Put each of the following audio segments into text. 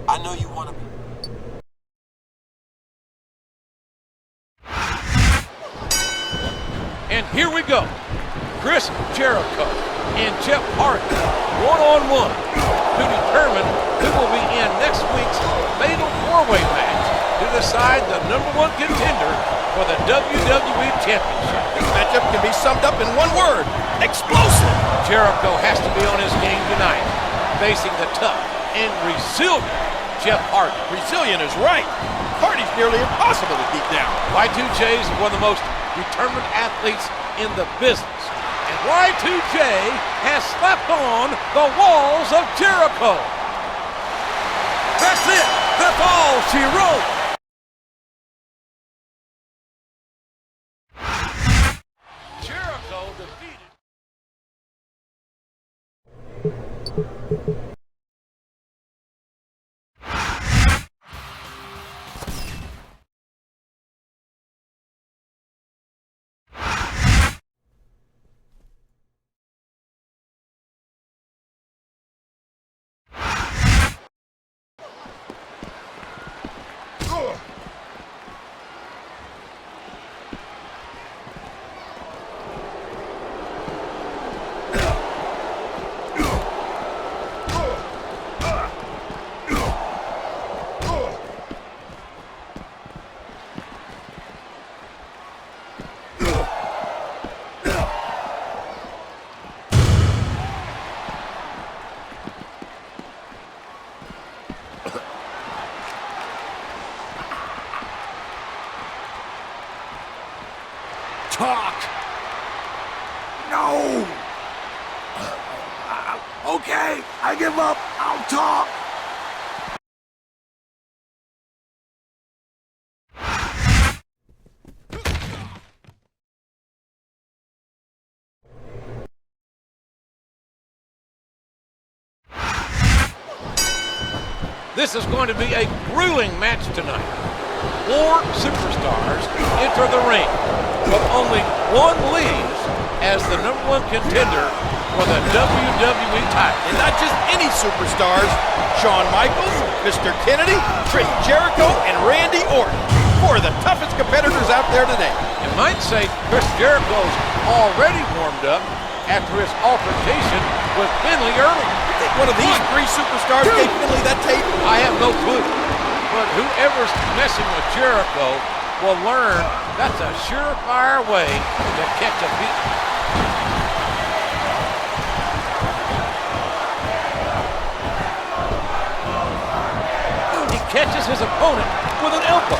I know you want to be. And here we go. Chris Jericho and Jeff Hardy, one-on-one, to determine who will be in next week's fatal four-way match to decide the #1 contender for the WWE Championship. This matchup can be summed up in one word: explosive. Jericho has to be on his game tonight, facing the tough and resilient Jeff Hardy. Resilient is right. Hardy's nearly impossible to beat down. Y2J is one of the most determined athletes in the business. And Y2J has slapped on the walls of Jericho. That's it. That's all she wrote. Jericho defeated. Talk. No. Okay, I give up. I'll talk. This is going to be a grueling match tonight. 4 superstars enter the ring, but only one leaves as the #1 contender for the WWE title. And not just any superstars: Shawn Michaels, Mr. Kennedy, Chris Jericho, and Randy Orton. 4 of the toughest competitors out there today. You might say Chris Jericho's already warmed up after his altercation with Finley earlier. You think one of these 3 superstars gave Finley that tape? I have no clue. But whoever's messing with Jericho will learn that's a surefire way to catch a beat. He catches his opponent with an elbow.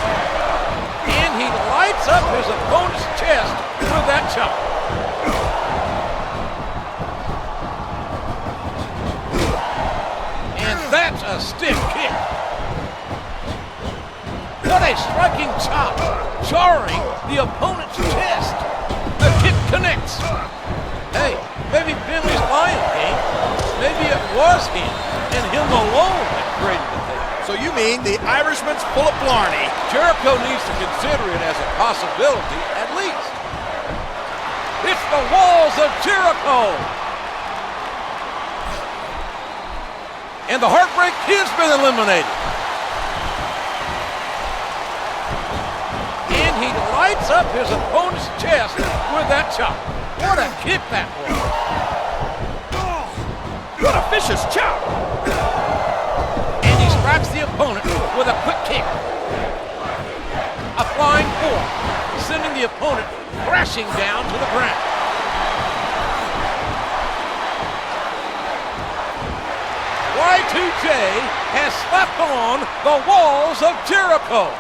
And he lights up his opponent's chest with that chop. And that's a stiff kick. What a striking chop, jarring the opponent's chest. The kick connects. Hey, maybe Finley's lying, King. Maybe it was him and him alone that created the thing. So you mean the Irishman's full of blarney? Jericho needs to consider it as a possibility, at least. It's the walls of Jericho. And the Heartbreak Kid's been eliminated. And he lights up his opponent's chest with that chop. What a kick that was. What a vicious chop. And he strikes the opponent with a quick kick. A flying four, sending the opponent crashing down to the ground. Y2J has slapped on the walls of Jericho.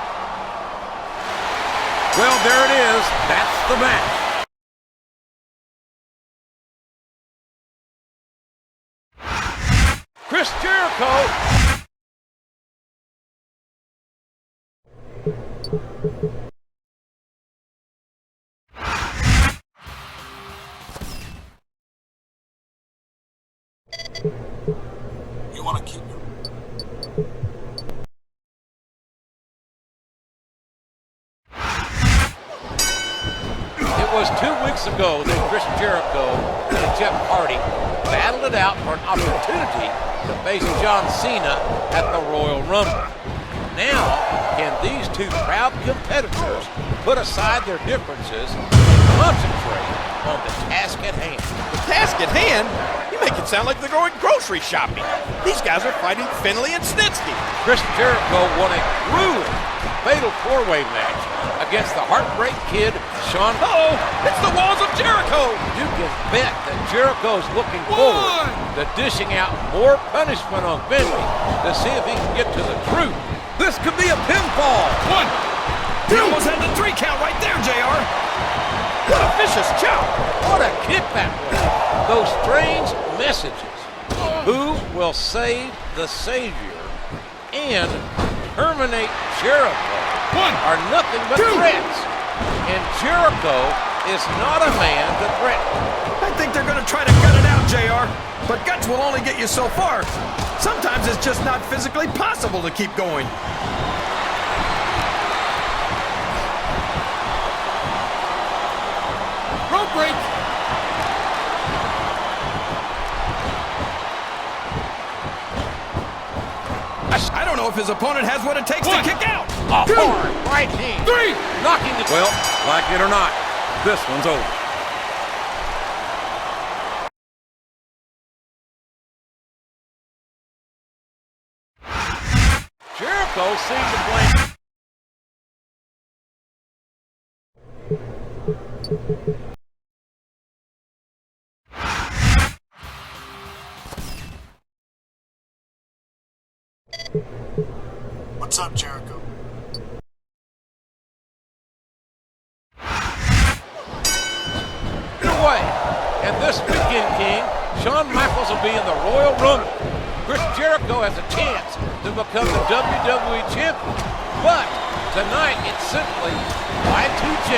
Well, there it is. That's the match. Chris Jericho. You want to keep your... It was 2 weeks ago that Chris Jericho and Jeff Hardy battled it out for an opportunity to face John Cena at the Royal Rumble. Now, can these two proud competitors put aside their differences and concentrate on the task at hand? The task at hand? You make it sound like they're going grocery shopping. These guys are fighting Finley and Snitsky. Chris Jericho won a grueling fatal four-way match against the Heartbreak Kid, Shawn. Uh-oh, it's the walls of Jericho. You can bet that Jericho's looking forward to dishing out more punishment on Finley to see if he can get to the truth. This could be a pinfall. 1, 2. He almost had the 3 count right there, JR. What a vicious chop. What a kick that was. Those strange messages. Who will save the Savior and terminate Jericho are nothing but threats. And Jericho is not a man to threaten. I think they're going to try to gut it out, JR. But guts will only get you so far. Sometimes it's just not physically possible to keep going. Rope break. I don't know if his opponent has what it takes to kick out. A hard right hand. 3. Knocking the... Well, like it or not, this one's over. Jericho seemed to blame... What's up, Jericho? away. And this weekend, King, Shawn Michaels will be in the Royal Rumble. Chris Jericho has a chance to become the WWE Champion. But tonight it's simply Y2J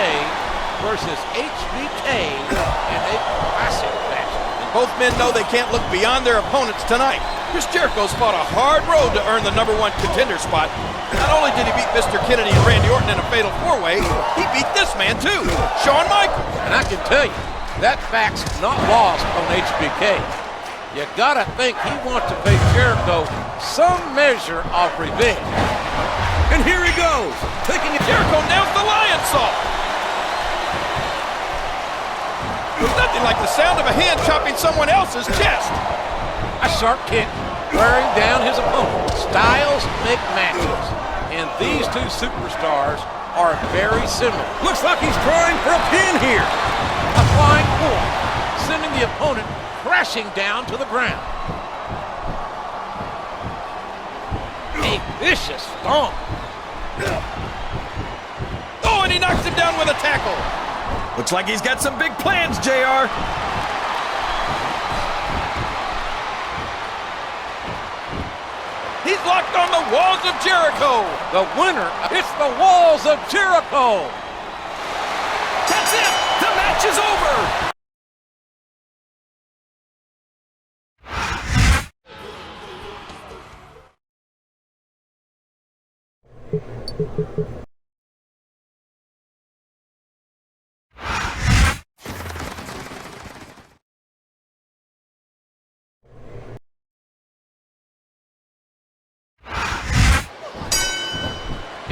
versus HBK in a classic match. Both men know they can't look beyond their opponents tonight. Chris Jericho's fought a hard road to earn the #1 contender spot. Not only did he beat Mr. Kennedy and Randy Orton in a fatal four-way, he beat this man too, Shawn Michaels. And I can tell you, that fact's not lost on HBK. You gotta think he wants to pay Jericho some measure of revenge. And here he goes, taking it. Jericho nails the lion saw. There's nothing like the sound of a hand chopping someone else's chest. A sharp kick wearing down his opponent. Styles make matches, and these two superstars are very similar. Looks like he's trying for a pin here. A flying pull, sending the opponent crashing down to the ground. A vicious stomp. Oh, and he knocks him down with a tackle. Looks like he's got some big plans, JR. He's locked on the walls of Jericho. The winner, it's the walls of Jericho. That's it. The match is over.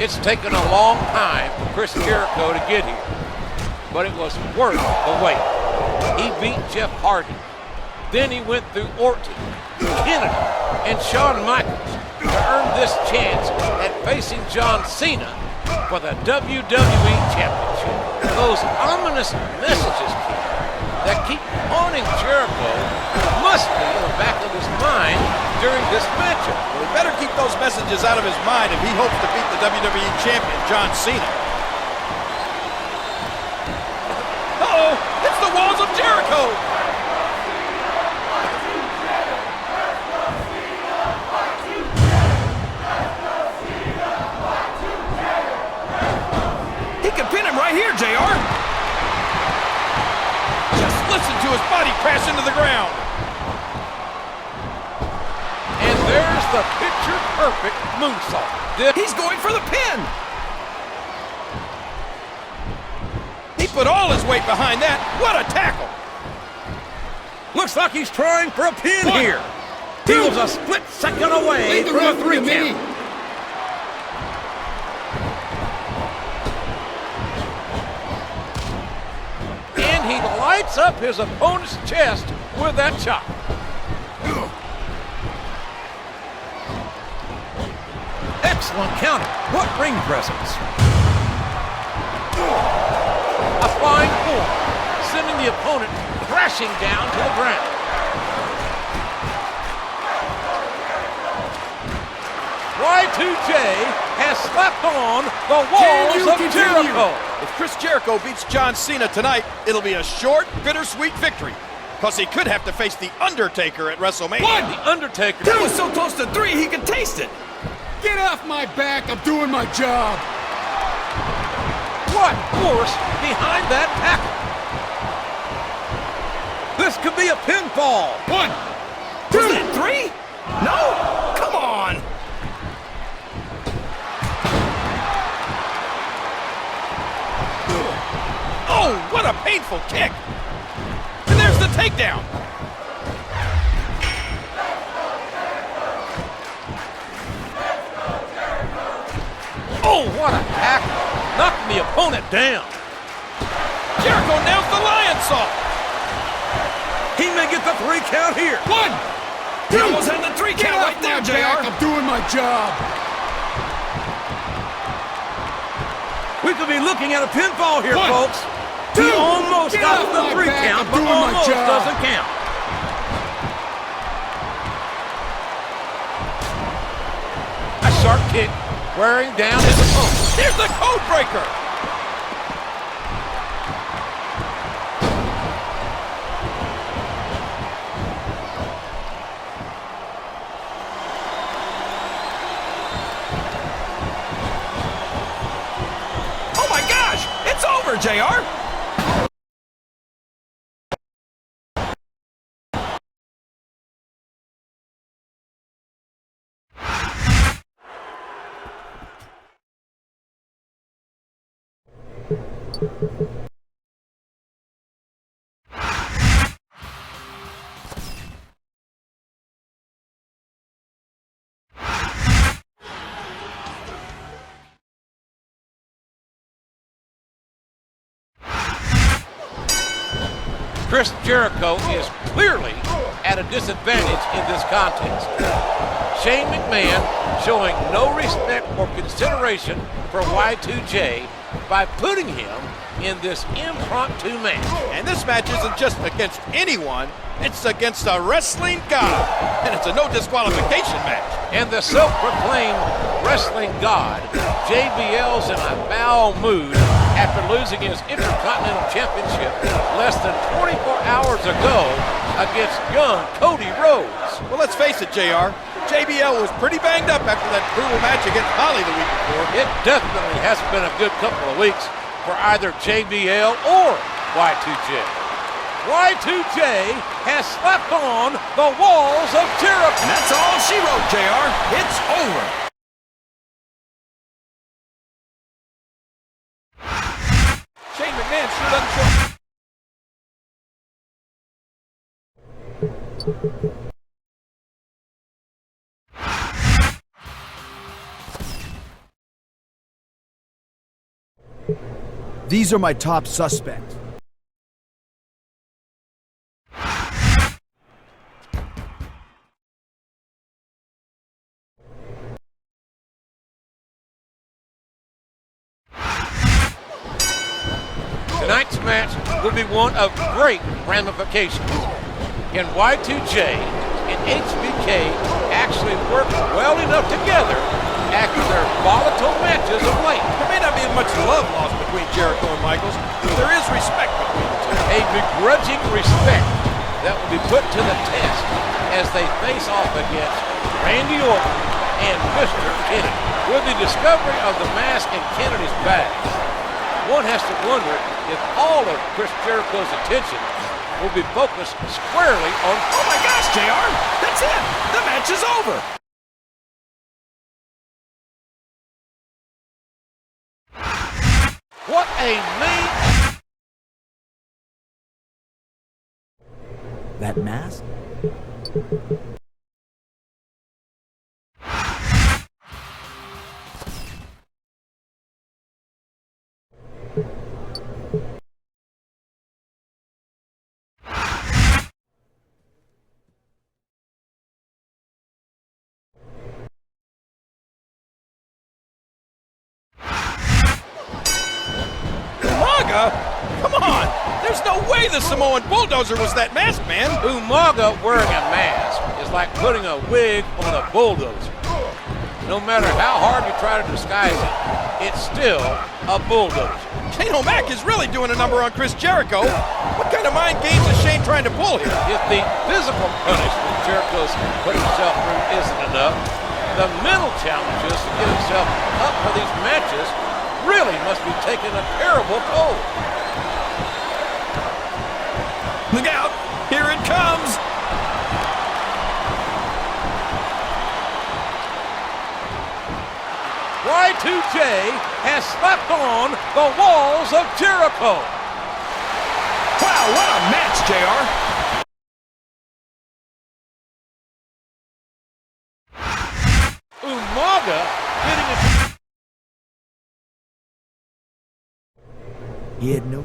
It's taken a long time for Chris Jericho to get here, but it was worth the wait. He beat Jeff Hardy. Then he went through Orton, Kennedy, and Shawn Michaels to earn this chance at facing John Cena for the WWE Championship. Those ominous messages, King, that keep haunting Jericho must be in the back of his mind during this matchup. Well, he better keep those messages out of his mind if he hopes to beat the WWE Champion, John Cena. Uh-oh, it's the walls of Jericho. He could pin him right here, JR. Just listen to his body crash into the ground. And there's the picture-perfect moonsault. He's going for the pin. He put all his weight behind that. What a tackle. Looks like he's trying for a pin here. He was a split second away from a 3 count. And he lights up his opponent's chest with that chop. Excellent counter. What ring presence. A flying four, sending the opponent crashing down to the ground. Y2J has slapped on the walls of Jericho. If Chris Jericho beats John Cena tonight, it'll be a short, bittersweet victory. Because he could have to face The Undertaker at WrestleMania. What? The Undertaker. That was so close to 3 he could taste it. Get off my back, I'm doing my job. What force behind that tackle? This could be a pinfall. 1, 2. Was that 3? No? Come on. Oh, what a painful kick. And there's the takedown. Oh, what a tackle. Knocking the opponent down. Jericho nails the lion salt. He may get the 3 count here. 1, He 2. almost had the 3 Get count off right there, my back, JR. I'm doing my job. We could be looking at a pinfall here, 1, folks. 2. He almost Get got off the my 3 back, count, I'm but doing my almost job. doesn't count. A sharp kick wearing down his opponent. Here's the code breaker. Oh my gosh, it's over, JR. Chris Jericho is clearly at a disadvantage in this contest. Shane McMahon showing no respect or consideration for Y2J by putting him in this impromptu match. And this match isn't just against anyone, it's against a wrestling god. And it's a no disqualification match. And the self-proclaimed wrestling god, JBL's in a foul mood after losing his Intercontinental Championship less than 24 hours ago against young Cody Rhodes. Well, let's face it, JR. JBL was pretty banged up after that brutal match against Holly the week before. It definitely hasn't been a good couple of weeks for either JBL or Y2J. Y2J has slapped on the walls of Jericho. And that's all she wrote, JR. It's over. Shane McMahon sure doesn't show. These are my top suspects. Tonight's match will be one of great ramifications. Can Y2J and HBK actually work well enough together after their volatile matches of late? There may not be much love lost between Jericho and Michaels, but there is respect between the two. A begrudging respect that will be put to the test as they face off against Randy Orton and Mr. Kennedy. With the discovery of the mask in Kennedy's bag, one has to wonder if all of Chris Jericho's attention will be focused squarely on... Oh my gosh, JR. That's it. The match is over. What a main... That mask? Come on! There's no way the Samoan bulldozer was that masked man! Umaga wearing a mask is like putting a wig on a bulldozer. No matter how hard you try to disguise it, it's still a bulldozer. Kano Mac is really doing a number on Chris Jericho. What kind of mind games is Shane trying to pull here? If the physical punishment Jericho's put himself through isn't enough, the mental challenges to get himself up for these matches really must be taking a terrible toll. Look out! Here it comes! Y2J has slapped on the walls of Jericho. Wow, what a match, JR! Umaga getting a... He had no...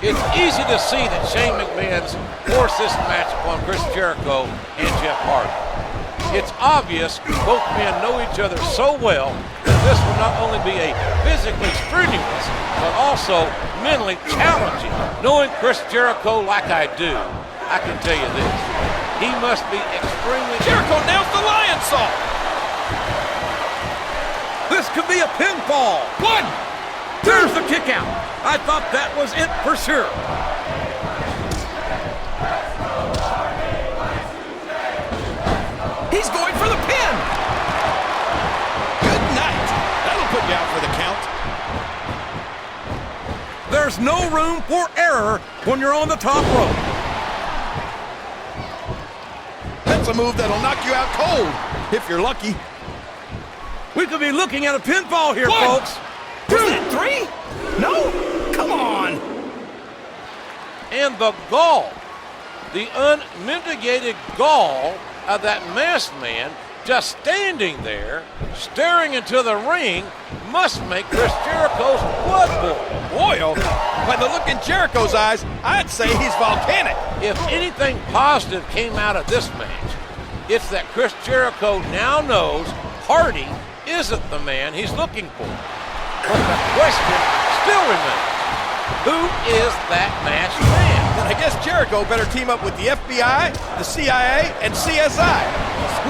It's easy to see that Shane McMahon's forced this match upon Chris Jericho and Jeff Hardy. It's obvious both men know each other so well that this will not only be a physically strenuous, but also mentally challenging. Knowing Chris Jericho like I do, I can tell you this. He must be extremely... Jericho nails the lion saw! This could be a pinfall. One! There's the kick out. I thought that was it for sure. He's going for the pin! Good night! That'll put you out for the count. There's no room for error when you're on the top rope. That's a move that'll knock you out cold, if you're lucky. We could be looking at a pinfall here, folks. Was that 3? No? Come on! And the gall, the unmitigated gall of that masked man just standing there, staring into the ring, must make Chris Jericho's blood boil. By the look in Jericho's eyes, I'd say he's volcanic. If anything positive came out of this match, it's that Chris Jericho now knows Hardy isn't the man he's looking for. But the question still remains, who is that masked man? Then I guess Jericho better team up with the FBI, the CIA, and CSI.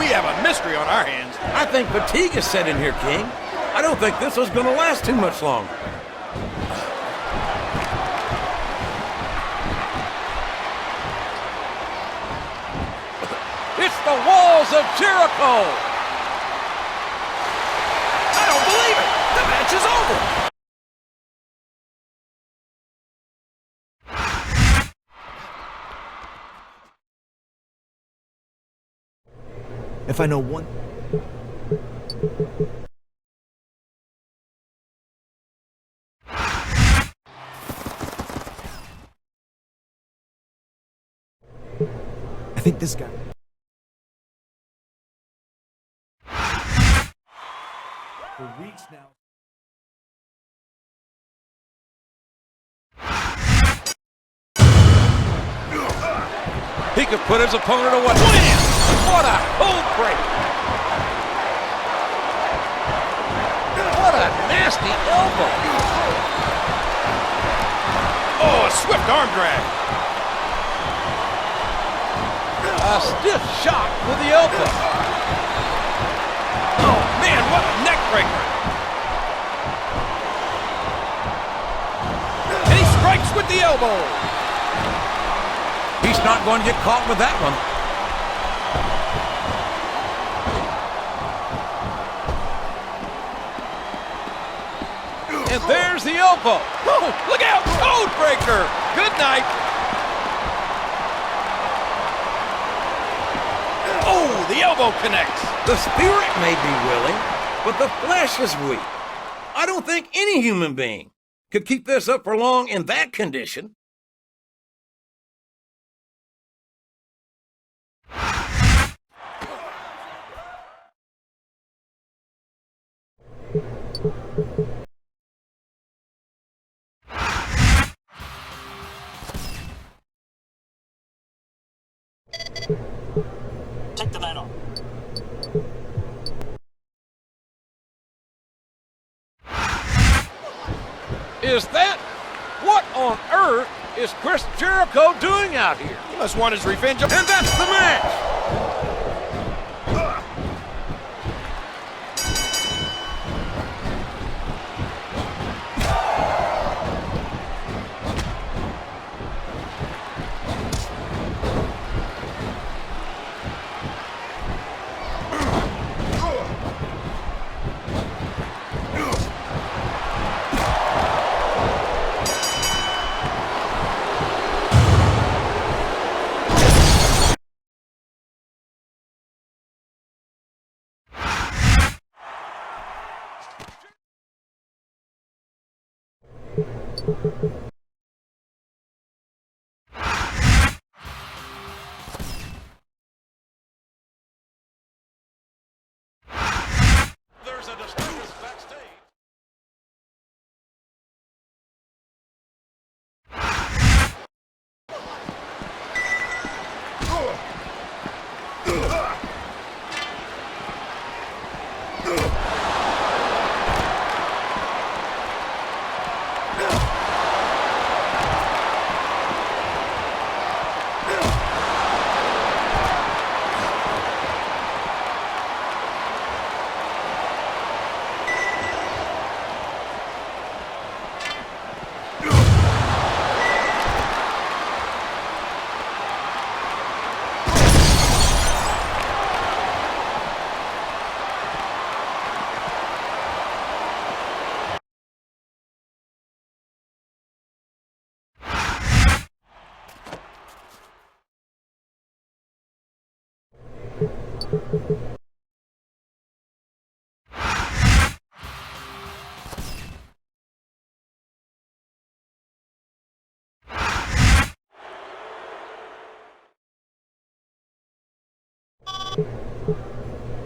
We have a mystery on our hands. I think fatigue is set in here, King. I don't think this was going to last too much longer. It's the walls of Jericho. I don't believe it! The match is over! If I know one... I think this guy... The reach now... He could put his opponent away. Wham! What a cold break. What a nasty elbow. Oh, a swift arm drag. A stiff shot with the elbow. Oh, man, what a neck breaker. And he strikes with the elbow. He's not going to get caught with that one. And there's the elbow. Oh, look out! Code breaker! Good night! Oh, the elbow connects! The spirit may be willing, but the flesh is weak. I don't think any human being could keep this up for long in that condition. Take the night off. Is that? What on earth is Chris Jericho doing out here? He must want his revenge. And that's the match. There's a disturbance backstage.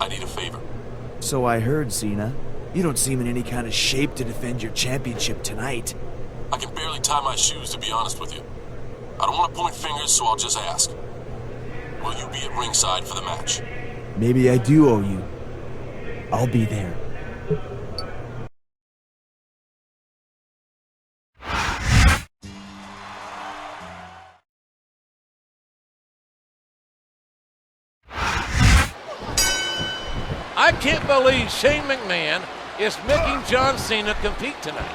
I need a favor. So I heard, Cena. You don't seem in any kind of shape to defend your championship tonight. I can barely tie my shoes, to be honest with you. I don't want to point fingers, so I'll just ask. Will you be at ringside for the match? Maybe I do owe you. I'll be there. I can't believe Shane McMahon is making John Cena compete tonight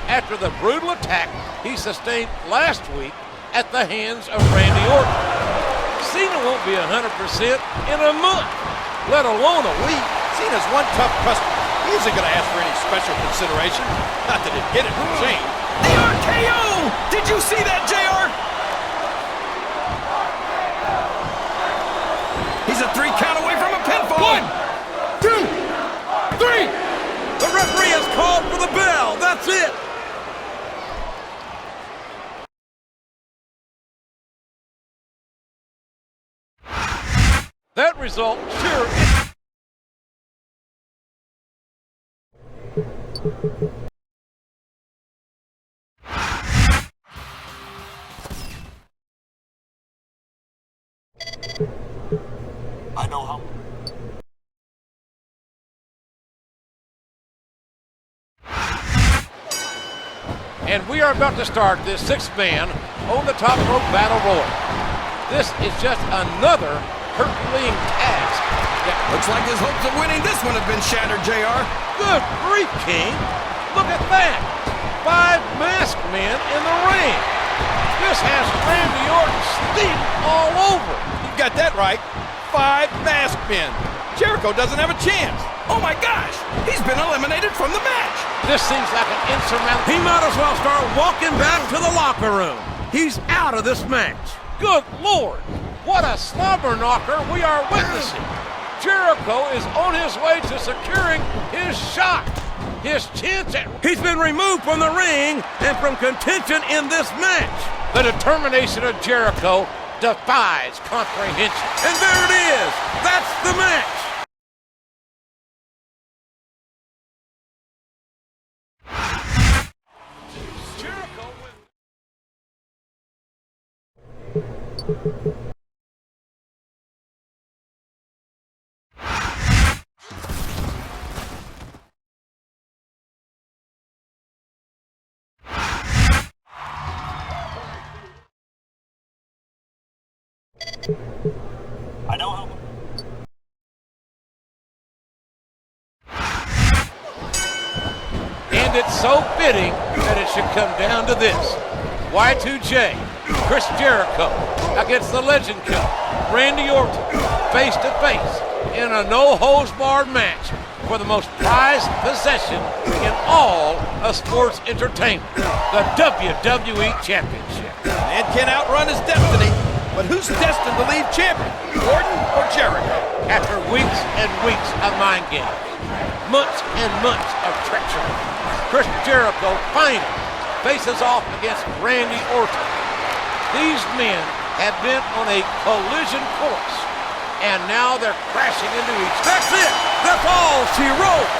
after the brutal attack he sustained last week at the hands of Randy Orton. Cena won't be 100% in a month, let alone a week. Cena's one tough customer. He isn't going to ask for any special consideration. Not that he'd get it from Shane. The RKO! Did you see that, JR? He's a 3 count away from a pinfall. 1, 2, 3. The referee has called for the bell. That's it. That result sure I know how. And we are about to start this 6-man on the top rope battle royal. This is just another Herculean task. Looks like his hopes of winning this one have been shattered, JR. Good grief, King. Look at that. 5 masked men in the ring. This has Randy Orton steamed all over. You got that right. 5 masked men. Jericho doesn't have a chance. Oh my gosh! He's been eliminated from the match! This seems like an insurmountable... He might as well start walking back to the locker room. He's out of this match. Good Lord! What a slobber knocker we are witnessing. Jericho is on his way to securing his shot. His chance at... He's been removed from the ring and from contention in this match. The determination of Jericho defies comprehension. And there it is. That's the match. I know how. And it's so fitting that it should come down to this. Y2J, Chris Jericho against the Legend Killer, Randy Orton, face to face in a no-holds-barred match for the most prized possession in all of sports entertainment, the WWE Championship. Man can't outrun his destiny, but who's destined to leave champion, Orton or Jericho? After weeks and weeks of mind games, months and months of treachery, Chris Jericho finally faces off against Randy Orton. These men have been on a collision course, and now they're crashing into each other. That's it. That's all she wrote.